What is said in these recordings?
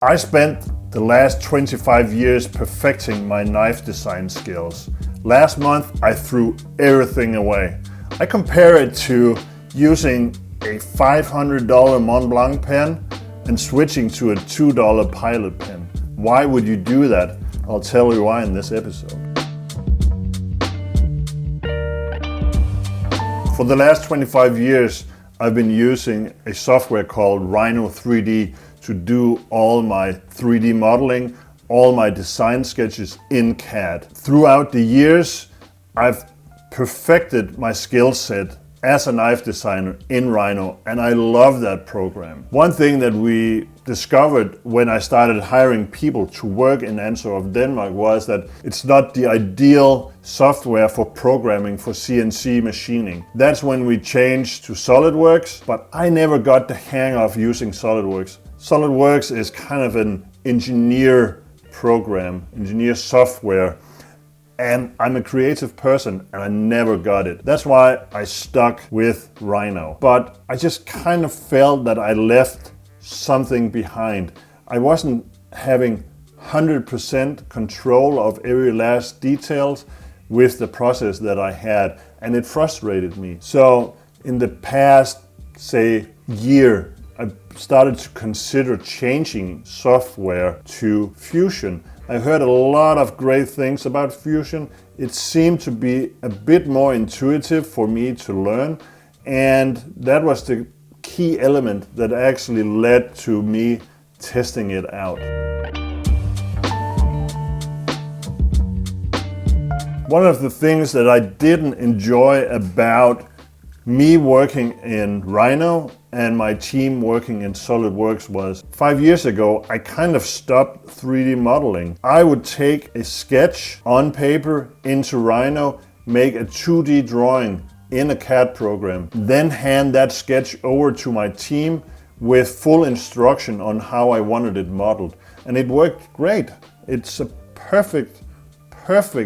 I spent the last 25 years perfecting my knife design skills. Last month I threw everything away. I compare it to using a $500 Mont Blanc pen and switching to a $2 Pilot pen. Why would you do that? I'll tell you why in this episode. For the last 25 years I've been using a software called Rhino 3D to do all my 3D modeling, all my design sketches in CAD. Throughout the years, I've perfected my skill set as a knife designer in Rhino, and I love that program. One thing that we discovered when I started hiring people to work in Anso of Denmark was that it's not the ideal software for programming for CNC machining. That's when we changed to SolidWorks, but I never got the hang of using SolidWorks. SolidWorks is kind of an engineer program, engineer software, and I'm a creative person and I never got it. That's why I stuck with Rhino. But I just kind of felt that I left something behind. I wasn't having 100% control of every last details with the process that I had, and it frustrated me. So in the past, say, year, I started to consider changing software to Fusion. I heard a lot of great things about Fusion. It seemed to be a bit more intuitive for me to learn, and that was the key element that actually led to me testing it out. One of the things that I didn't enjoy about me working in Rhino and my team working in SolidWorks was 5 years ago, I kind of stopped 3D modeling. I would take a sketch on paper into Rhino, make a 2D drawing in a CAD program, then hand that sketch over to my team with full instruction on how I wanted it modeled. And it worked great. It's a perfect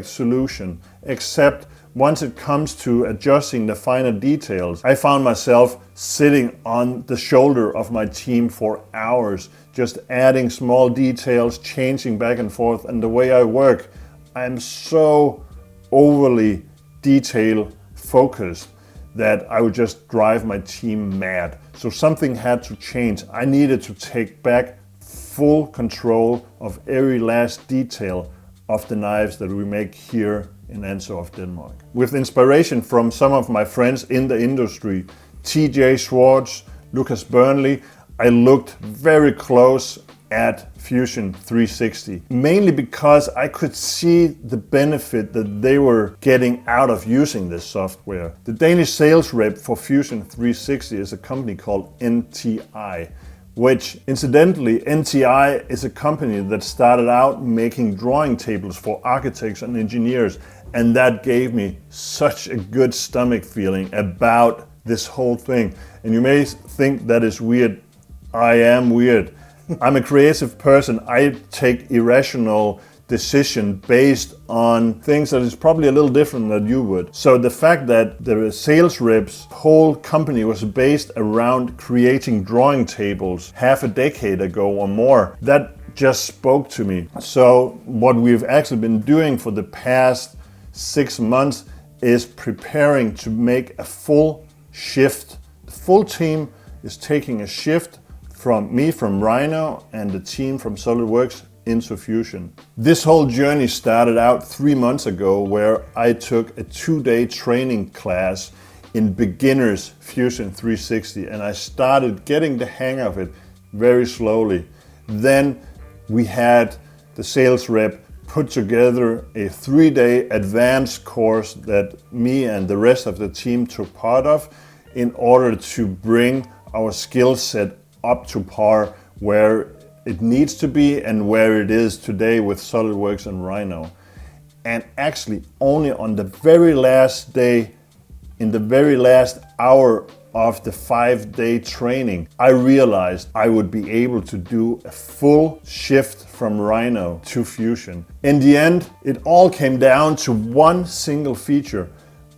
solution, except once it comes to adjusting the finer details, I found myself sitting on the shoulder of my team for hours, just adding small details, changing back and forth. And the way I work, I'm so overly detail focused that I would just drive my team mad. So something had to change. I needed to take back full control of every last detail of the knives that we make here in Anso of Denmark. With inspiration from some of my friends in the industry, TJ Schwartz, Lucas Burnley, I looked very close at Fusion 360, mainly because I could see the benefit that they were getting out of using this software. The Danish sales rep for Fusion 360 is a company called NTI, which incidentally, NTI is a company that started out making drawing tables for architects and engineers, and that gave me such a good stomach feeling about this whole thing. And you may think that is weird. I am weird. I'm a creative person. I take irrational decision based on things that is probably a little different than you would. So the fact that the sales rep's whole company was based around creating drawing tables half a decade ago or more, that just spoke to me. So what we've actually been doing for the past 6 months is preparing to make a full shift. The full team is taking a shift from me from Rhino and the team from SolidWorks into Fusion. This whole journey started out 3 months ago, where I took a 2-day training class in beginners Fusion 360, and I started getting the hang of it very slowly. Then we had the sales rep put together a 3-day advanced course that me and the rest of the team took part of in order to bring our skill set up to par where it needs to be and where it is today with SolidWorks and Rhino. And actually only on the very last day, in the very last hour of the 5-day training, I realized I would be able to do a full shift from Rhino to Fusion. In the end, it all came down to one single feature.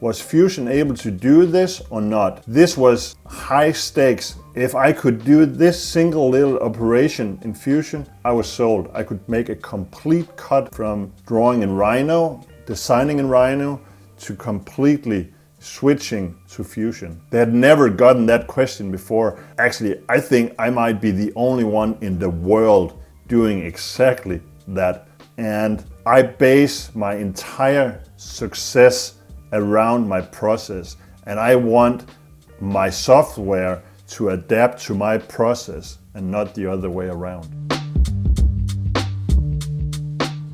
Was Fusion able to do this or not? This was high stakes. If I could do this single little operation in Fusion, I was sold. I could make a complete cut from drawing in Rhino, designing in Rhino, to completely switching to Fusion. They had never gotten that question before. Actually, I think I might be the only one in the world doing exactly that. And I base my entire success around my process, and I want my software to adapt to my process and not the other way around.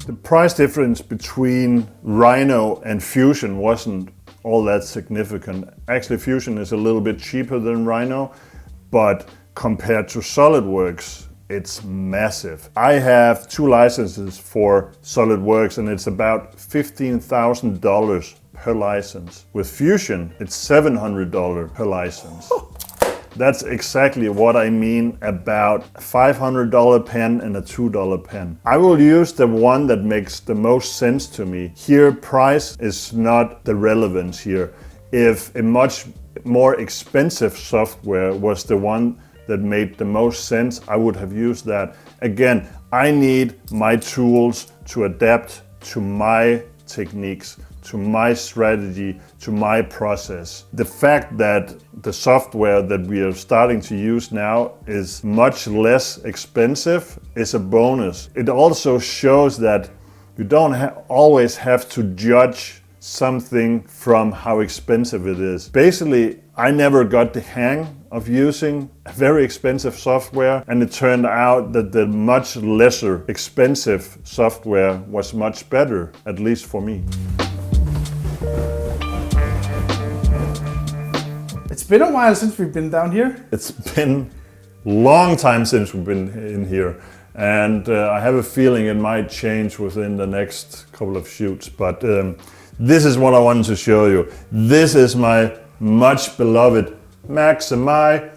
The price difference between Rhino and Fusion wasn't all that significant. Actually, Fusion is a little bit cheaper than Rhino, but compared to SolidWorks, it's massive. I have 2 licenses for SolidWorks and it's about $15,000 per license. With Fusion, it's $700 per license. That's exactly what I mean about a $500 pen and a $2 pen. I will use the one that makes the most sense to me. Here, price is not the relevance here. If a much more expensive software was the one that made the most sense, I would have used that. Again, I need my tools to adapt to my techniques, to my strategy, to my process. The fact that the software that we are starting to use now is much less expensive is a bonus. It also shows that you don't always have to judge something from how expensive it is. Basically, I never got the hang of using a very expensive software, and it turned out that the much lesser expensive software was much better, at least for me. It's been a while since we've been down here. It's been a long time since we've been in here, and I have a feeling it might change within the next couple of shoots, but this is what I wanted to show you. This is my much beloved Maximizer.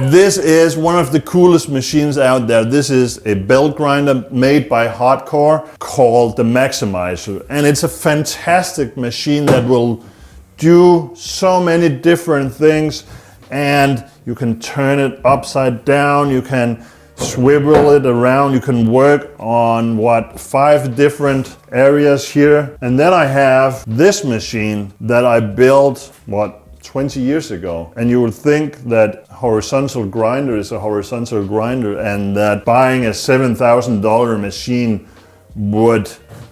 This is one of the coolest machines out there. This is a belt grinder made by Hardcore called the Maximizer, and it's a fantastic machine that will do so many different things, and you can turn it upside down, you can swivel it around, you can work on 5 different areas here. And then I have this machine that I built 20 years ago, and you would think that horizontal grinder is a horizontal grinder and that buying a $7,000 machine would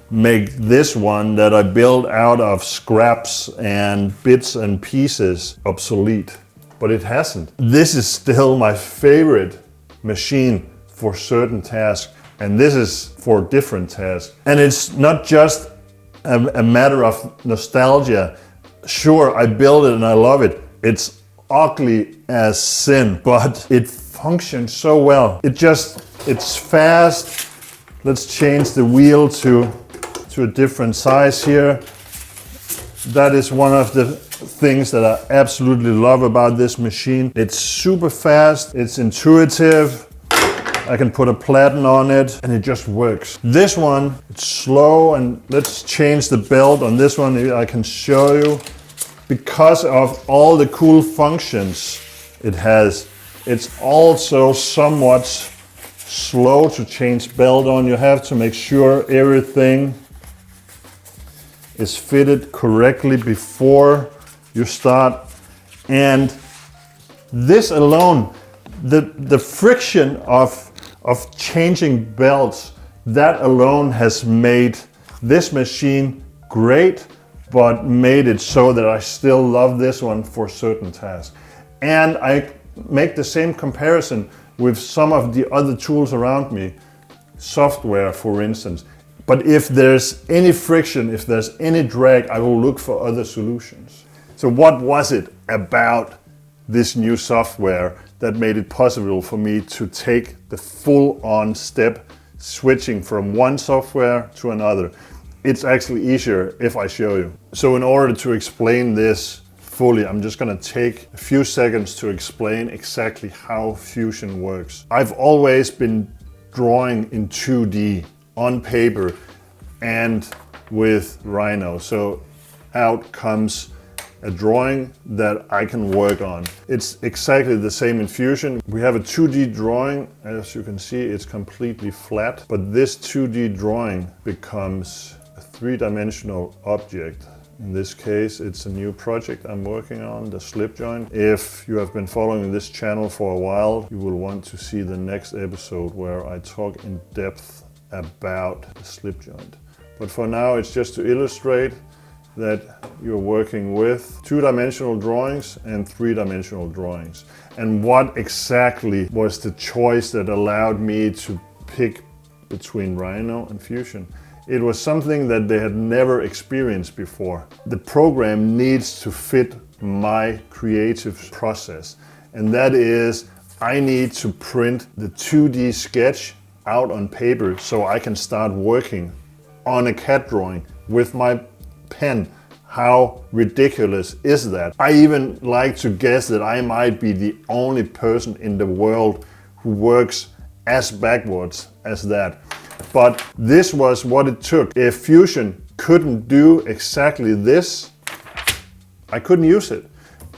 make this one that I built out of scraps and bits and pieces obsolete, but it hasn't. This is still my favorite machine for certain tasks, and this is for different tasks. And it's not just a matter of nostalgia. Sure, I built it and I love it. It's ugly as sin, but it functions so well. It's fast. Let's change the wheel to a different size here. That is one of the things that I absolutely love about this machine. It's super fast, it's intuitive. I can put a platen on it and it just works. This one, it's slow, and let's change the belt on this one. I can show you. Because of all the cool functions it has, it's also somewhat slow to change belt on. You have to make sure everything is fitted correctly before you start. And this alone, the friction of changing belts, that alone has made this machine great, but made it so that I still love this one for certain tasks. And I make the same comparison with some of the other tools around me, software for instance. But if there's any friction, if there's any drag, I will look for other solutions. So what was it about this new software that made it possible for me to take the full-on step, switching from one software to another? It's actually easier if I show you. So in order to explain this fully, I'm just gonna take a few seconds to explain exactly how Fusion works. I've always been drawing in 2D on paper, and with Rhino. So out comes a drawing that I can work on. It's exactly the same in Fusion. We have a 2D drawing. As you can see, it's completely flat, but this 2D drawing becomes a three-dimensional object. In this case, it's a new project I'm working on, the slip joint. If you have been following this channel for a while, you will want to see the next episode where I talk in depth about the slip joint. But for now, it's just to illustrate that you're working with two-dimensional drawings and three-dimensional drawings. And what exactly was the choice that allowed me to pick between Rhino and Fusion? It was something that they had never experienced before. The program needs to fit my creative process. And that is, I need to print the 2D sketch out on paper so I can start working on a CAD drawing with my pen. How ridiculous is that? I even like to guess that I might be the only person in the world who works as backwards as that. But this was what it took. If Fusion couldn't do exactly this, I couldn't use it.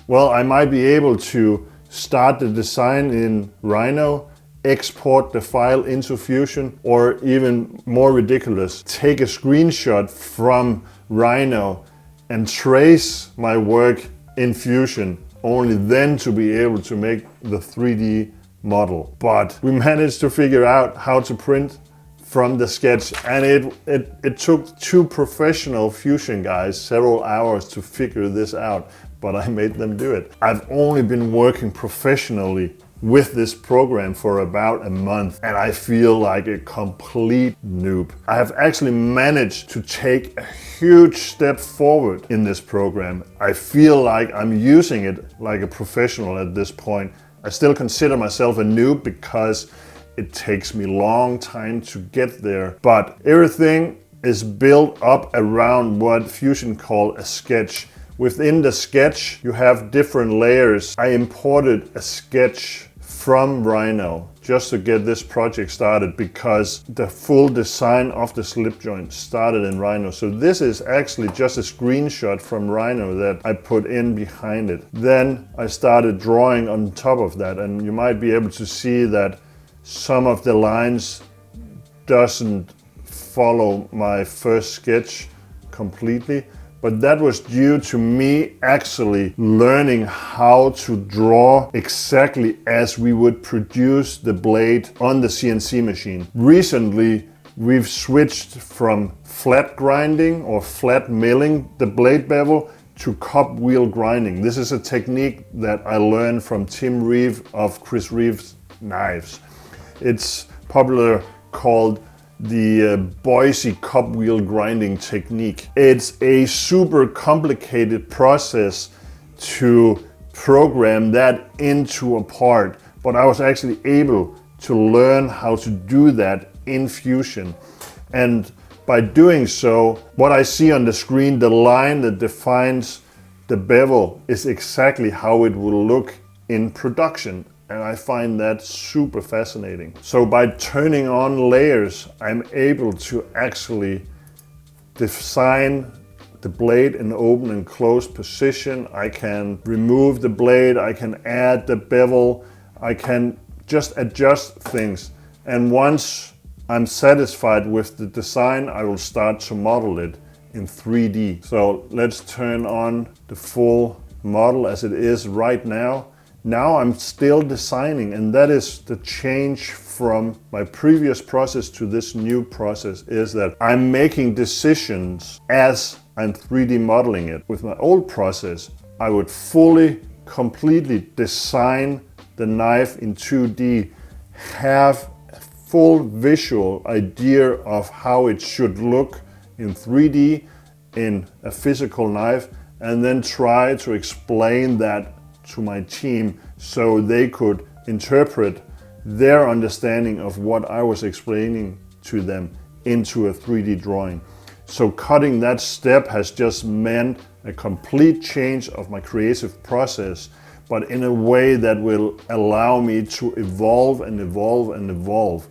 Well, I might be able to start the design in Rhino, export the file into Fusion, or even more ridiculous, take a screenshot from Rhino and trace my work in Fusion, only then to be able to make the 3D model. But we managed to figure out how to print from the sketch, and it took two professional Fusion guys several hours to figure this out, but I made them do it. I've only been working professionally with this program for about a month, and I feel like a complete noob. I have actually managed to take a huge step forward in this program. I feel like I'm using it like a professional at this point. I still consider myself a noob because it takes me a long time to get there, but everything is built up around what Fusion call a sketch. Within the sketch, you have different layers. I imported a sketch from Rhino just to get this project started because the full design of the slip joint started in Rhino. So this is actually just a screenshot from Rhino that I put in behind it. Then I started drawing on top of that, and you might be able to see that some of the lines doesn't follow my first sketch completely. But that was due to me actually learning how to draw exactly as we would produce the blade on the CNC machine. Recently, we've switched from flat grinding or flat milling the blade bevel to cup wheel grinding. This is a technique that I learned from Tim Reeve of Chris Reeve's Knives. It's popular called the Boise cup wheel grinding technique. It's a super complicated process to program that into a part, but I was actually able to learn how to do that in Fusion. And by doing so, what I see on the screen, the line that defines the bevel, is exactly how it will look in production. And I find that super fascinating. So by turning on layers, I'm able to actually design the blade in open and closed position. I can remove the blade, I can add the bevel, I can just adjust things. And once I'm satisfied with the design, I will start to model it in 3D. So let's turn on the full model as it is right now. Now I'm still designing, and that is the change from my previous process to this new process, is that I'm making decisions as I'm 3D modeling it. With my old process, I would fully, completely design the knife in 2D, have a full visual idea of how it should look in 3D in a physical knife, and then try to explain that to my team so they could interpret their understanding of what I was explaining to them into a 3D drawing. So cutting that step has just meant a complete change of my creative process, but in a way that will allow me to evolve and evolve and evolve.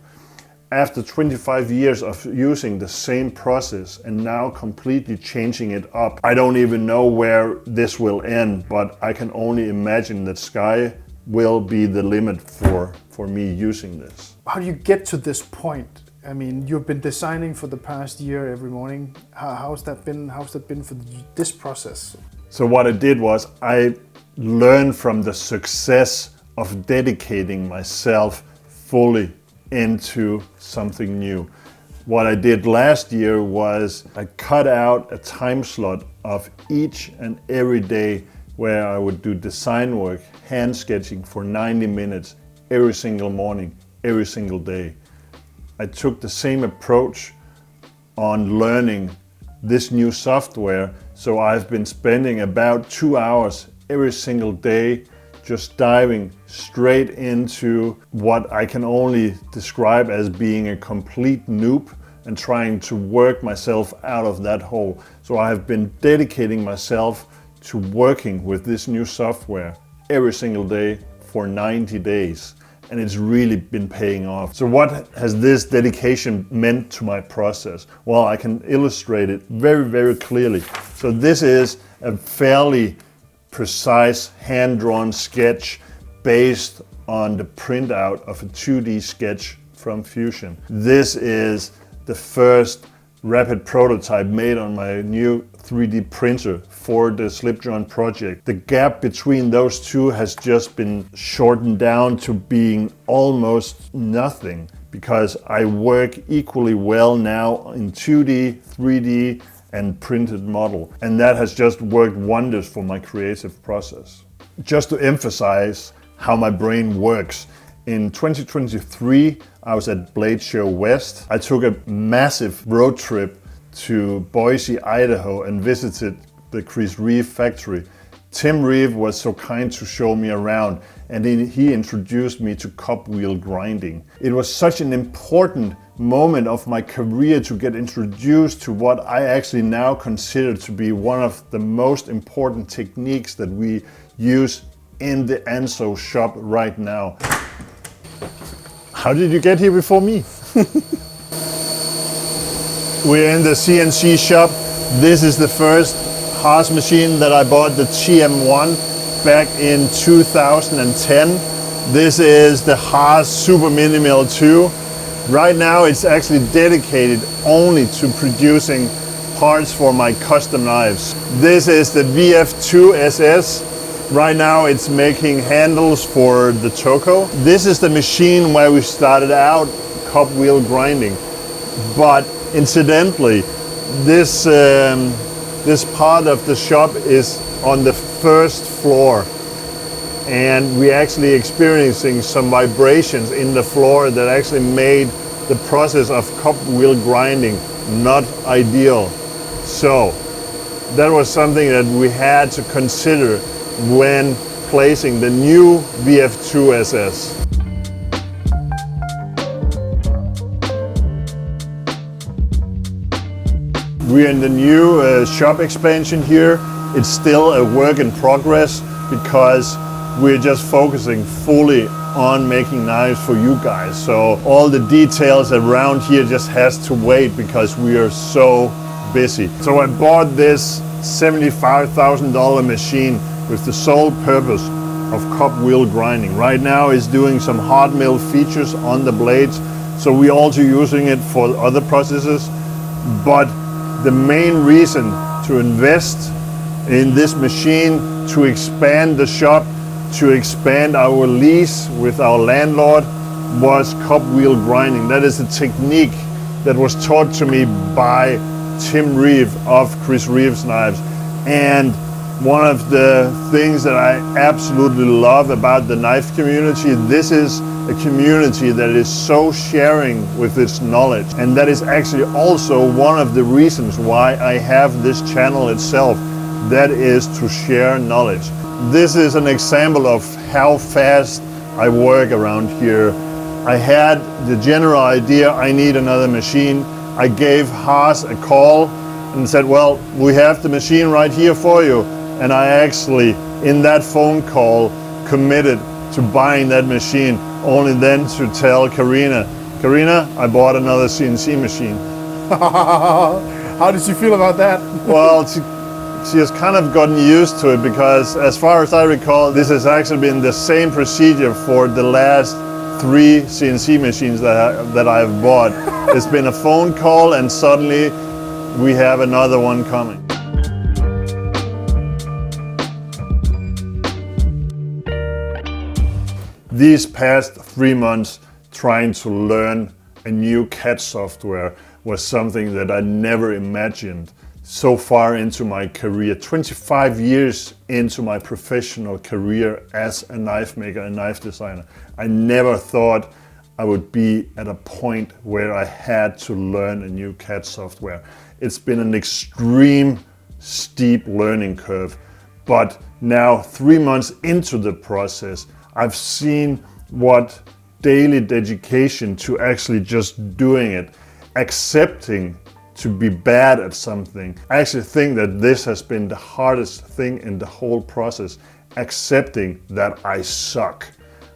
after 25 years of using the same process and now completely changing it up, I don't even know where this will end, but I can only imagine that sky will be the limit for me using this. How do you get to this point? I mean, you've been designing for the past year every morning. How's that been? How's that been for this process? So what I did was I learned from the success of dedicating myself fully into something new. What I did last year was I cut out a time slot of each and every day where I would do design work, hand sketching for 90 minutes every single morning, every single day. I took the same approach on learning this new software, so I've been spending about 2 hours every single day just diving straight into what I can only describe as being a complete noob and trying to work myself out of that hole. So I have been dedicating myself to working with this new software every single day for 90 days. And it's really been paying off. So what has this dedication meant to my process? Well, I can illustrate it very, very clearly. So this is a fairly precise hand-drawn sketch based on the printout of a 2D sketch from Fusion. This is the first rapid prototype made on my new 3D printer for the slip joint project. The gap between those two has just been shortened down to being almost nothing because I work equally well now in 2D, 3D and printed model. And that has just worked wonders for my creative process. Just to emphasize how my brain works, in 2023, I was at Blade Show West. I took a massive road trip to Boise, Idaho and visited the Chris Reeve factory. Tim Reeve was so kind to show me around and he introduced me to cup wheel grinding. It was such an important moment of my career to get introduced to what I actually now consider to be one of the most important techniques that we use in the Anso shop right now. How did you get here before me? We're in the CNC shop. This is the first Haas machine that I bought, the TM1, back in 2010. This is the Haas Super Mini Mill 2. Right now it's actually dedicated only to producing parts for my custom knives. This is the VF2 SS. Right now it's making handles for the Toko. This is the machine where we started out cup wheel grinding. But incidentally, this part of the shop is on the first floor. And we're actually experiencing some vibrations in the floor that actually made the process of cup wheel grinding not ideal. So that was something that we had to consider when placing the new VF2 SS. We're in the new shop expansion here. It's still a work in progress because we're just focusing fully on making knives for you guys. So all the details around here just has to wait because we are so busy. So I bought this $75,000 machine with the sole purpose of cup wheel grinding. Right now it's doing some hot mill features on the blades, so we're also using it for other processes. But the main reason to invest in this machine, to expand the shop, to expand our lease with our landlord, was cup wheel grinding. That is a technique that was taught to me by Tim Reeve of Chris Reeve's Knives. And one of the things that I absolutely love about the knife community, this is a community that is so sharing with its knowledge. And that is actually also one of the reasons why I have this channel itself, that is to share knowledge. This is an example of how fast I work around here. I had the general idea, I need another machine. I gave Haas a call and said, well, we have the machine right here for you. And I actually, in that phone call, committed to buying that machine, only then to tell Karina, Karina, I bought another CNC machine. How did you feel about that? Well, she has kind of gotten used to it because, as far as I recall, this has actually been the same procedure for the last 3 CNC machines that I've bought. It's been a phone call and suddenly we have another one coming. These past 3 months trying to learn a new CAD software was something that I never imagined so far into my career. 25 years into my professional career as a knife maker and knife designer. I never thought I would be at a point where I had to learn a new CAD software. It's been an extreme steep learning curve, but now 3 months into the process, I've seen what daily dedication to actually just doing it, accepting to be bad at something. I actually think that this has been the hardest thing in the whole process, accepting that I suck.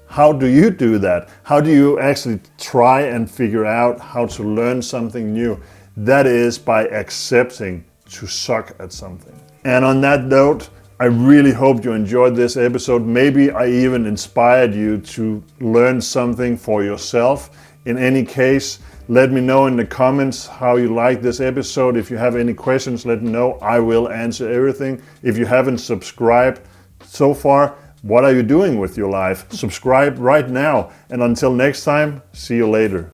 How do you do that? How do you actually try and figure out how to learn something new? That is by accepting to suck at something. And on that note, I really hope you enjoyed this episode. Maybe I even inspired you to learn something for yourself. In any case, let me know in the comments how you like this episode. If you have any questions, let me know. I will answer everything. If you haven't subscribed so far, what are you doing with your life? Subscribe right now. And until next time, see you later.